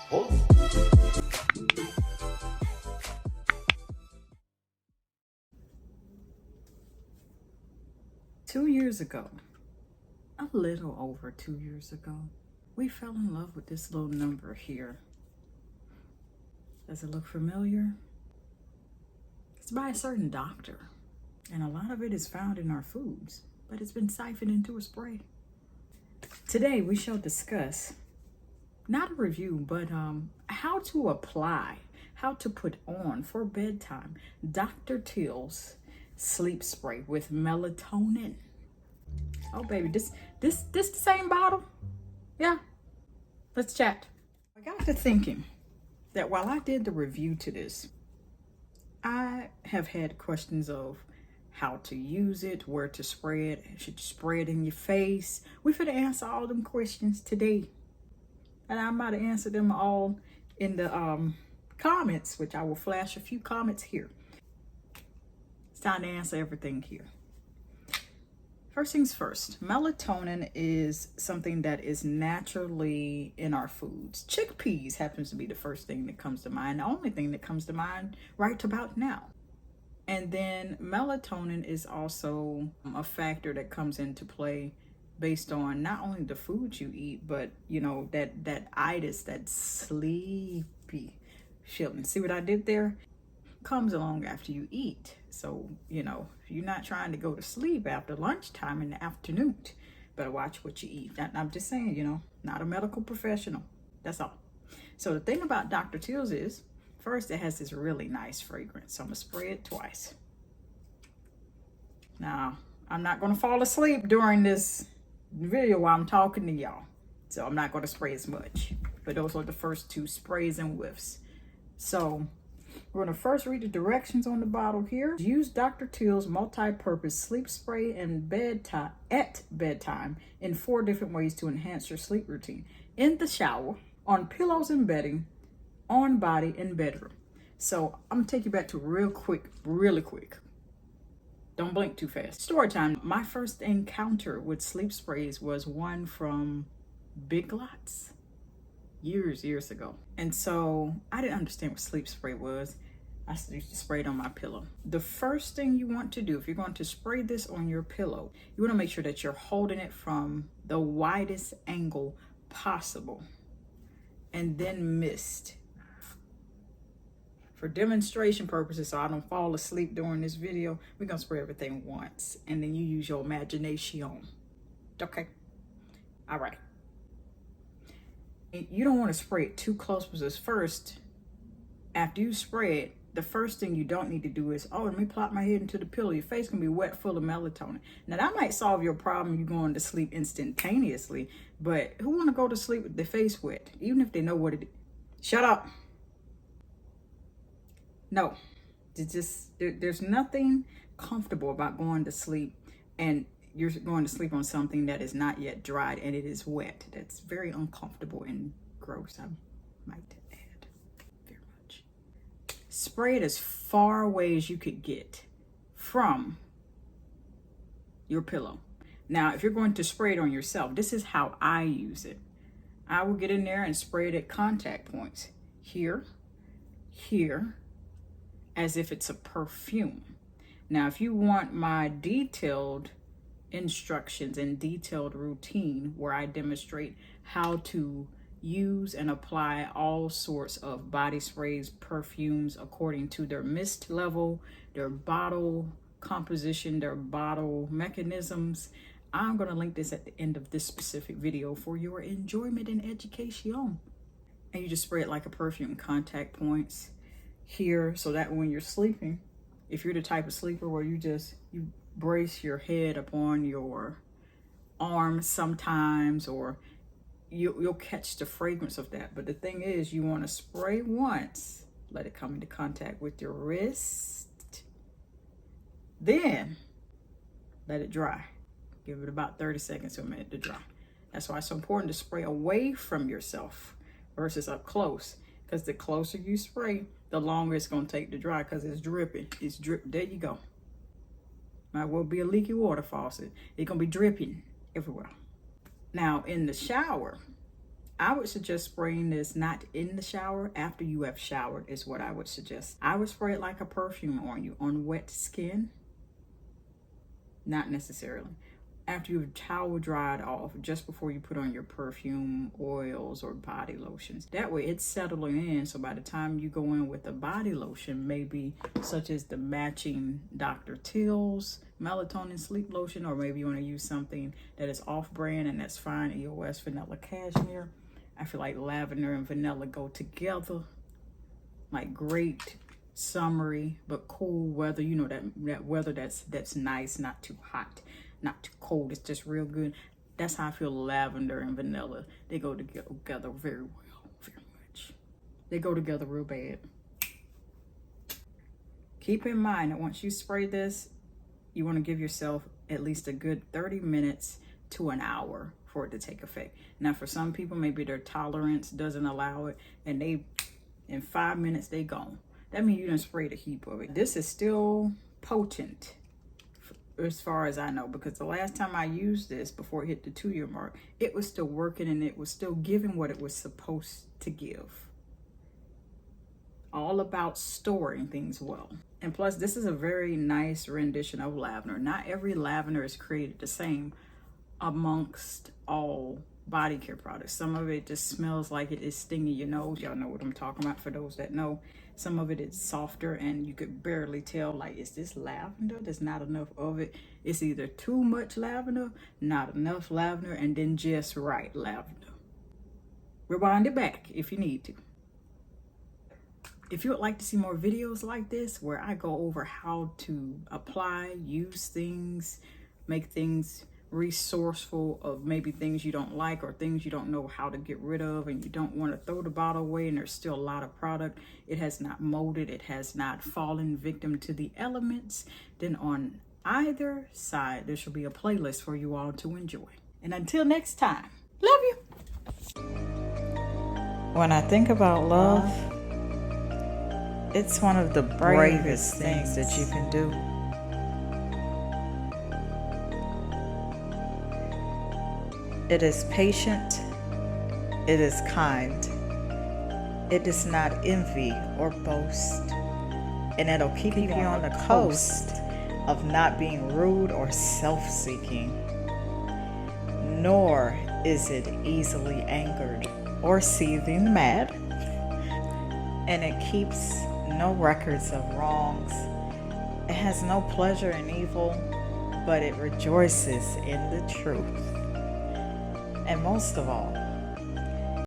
2 years ago, a little over 2 years ago, we fell in love with this little number here. Does it look familiar? It's by a certain doctor, and a lot of it is found in our foods, but it's been siphoned into a spray. Today, we shall discuss, not a review, but how to apply, how to put on for bedtime, Dr. Teals sleep spray with melatonin. Oh baby, this the same bottle? Yeah, let's chat. I got to thinking that while I did the review to this, I have had questions of how to use it, where to spray it, should you spray it in your face? We're going to answer all them questions today. And I might have answered them all in the comments, which I will flash a few comments here. It's time to answer everything here. First things first, melatonin is something that is naturally in our foods. Chickpeas happens to be the first thing that comes to mind, the only thing that comes to mind right about now. And then melatonin is also a factor that comes into play based on not only the foods you eat, but you know, that itis, that sleepy feeling. See what I did there? Comes along after you eat. So, you know, you're not trying to go to sleep after lunchtime in the afternoon. Better watch what you eat. I'm just saying, you know, not a medical professional. That's all. So the thing about Dr. Teals is, first, it has this really nice fragrance. So I'm going to spray it twice. Now, I'm not going to fall asleep during this video while I'm talking to y'all. So I'm not going to spray as much. But those are the first two sprays and whiffs. So we're going to first read the directions on the bottle here. Use Dr. Teals multi-purpose sleep spray at bedtime in 4 different ways to enhance your sleep routine. In the shower, on pillows and bedding, on body, in bedroom. So I'm going to take you back to really quick. Don't blink too fast. Story time. My first encounter with sleep sprays was one from Big Lots. Years ago. And so I didn't understand what sleep spray was. I used to spray it on my pillow. The first thing you want to do, if you're going to spray this on your pillow, you want to make sure that you're holding it from the widest angle possible. And then mist. For demonstration purposes, so I don't fall asleep during this video, we're going to spray everything once. And then you use your imagination. Okay? All right. You don't want to spray it too close because first, after you spray it, the first thing you don't need to do is, oh, let me plop my head into the pillow. Your face can be wet full of melatonin. Now that might solve your problem, you going to sleep instantaneously, but who want to go to sleep with their face wet, even if they know what it is? Shut up. No, there's nothing comfortable about going to sleep and you're going to sleep on something that is not yet dried and it is wet. That's very uncomfortable and gross, I might add. Very much. Spray it as far away as you could get from your pillow. Now, if you're going to spray it on yourself, this is how I use it. I will get in there and spray it at contact points. Here, as if it's a perfume. Now, if you want my detailed instructions and detailed routine where I demonstrate how to use and apply all sorts of body sprays, perfumes according to their mist level, their bottle composition, their bottle mechanisms, I'm going to link this at the end of this specific video for your enjoyment and education. And you just spray it like a perfume, contact points here, so that when you're sleeping, if you're the type of sleeper where you brace your head upon your arm sometimes, or you'll catch the fragrance of that. But the thing is, you want to spray once, let it come into contact with your wrist, then let it dry. Give it about 30 seconds to a minute to dry. That's why it's so important to spray away from yourself versus up close, because the closer you spray, the longer it's going to take to dry, because it's dripping. It's drip. There you go. Might well be a leaky water faucet. It's going to be dripping everywhere. Now, in the shower, I would suggest spraying this not in the shower. After you have showered is what I would suggest. I would spray it like a perfume on you. On wet skin, not necessarily. After you've towel dried off, just before you put on your perfume, oils, or body lotions. That way it's settling in, so by the time you go in with a body lotion, maybe such as the matching Dr. Teals Melatonin sleep lotion, or maybe you want to use something that is off-brand and that's fine, EOS Vanilla Cashmere. I feel like lavender and vanilla go together, like great summery but cool weather. You know, that weather that's nice, not too hot, not too cold. It's just real good. That's how I feel lavender and vanilla. They go together very well, very much. They go together real bad. Keep in mind that once you spray this, you want to give yourself at least a good 30 minutes to an hour for it to take effect. Now, for some people, maybe their tolerance doesn't allow it, and in 5 minutes they gone. That means you done sprayed a heap of it. This is still potent as far as I know, because the last time I used this before it hit the 2-year mark, it was still working and it was still giving what it was supposed to give. All about storing things well. And plus, this is a very nice rendition of lavender. Not every lavender is created the same amongst all body care products. Some of it just smells like it is stinging your nose. Y'all know what I'm talking about for those that know. Some of it is softer and you could barely tell, like, is this lavender? There's not enough of it. It's either too much lavender, not enough lavender, and then just right lavender. Rewind it back if you need to. If you would like to see more videos like this, where I go over how to apply, use things, make things resourceful of maybe things you don't like or things you don't know how to get rid of, and you don't want to throw the bottle away and there's still a lot of product, it has not molded, it has not fallen victim to the elements, then on either side there should be a playlist for you all to enjoy. And until next time, love you. When I think about love, it's one of the bravest things that you can do. It is patient, it is kind, it does not envy or boast, and it'll keep you on the coast of not being rude or self-seeking, nor is it easily angered or seething mad, and it keeps no records of wrongs. It has no pleasure in evil, but it rejoices in the truth. And most of all,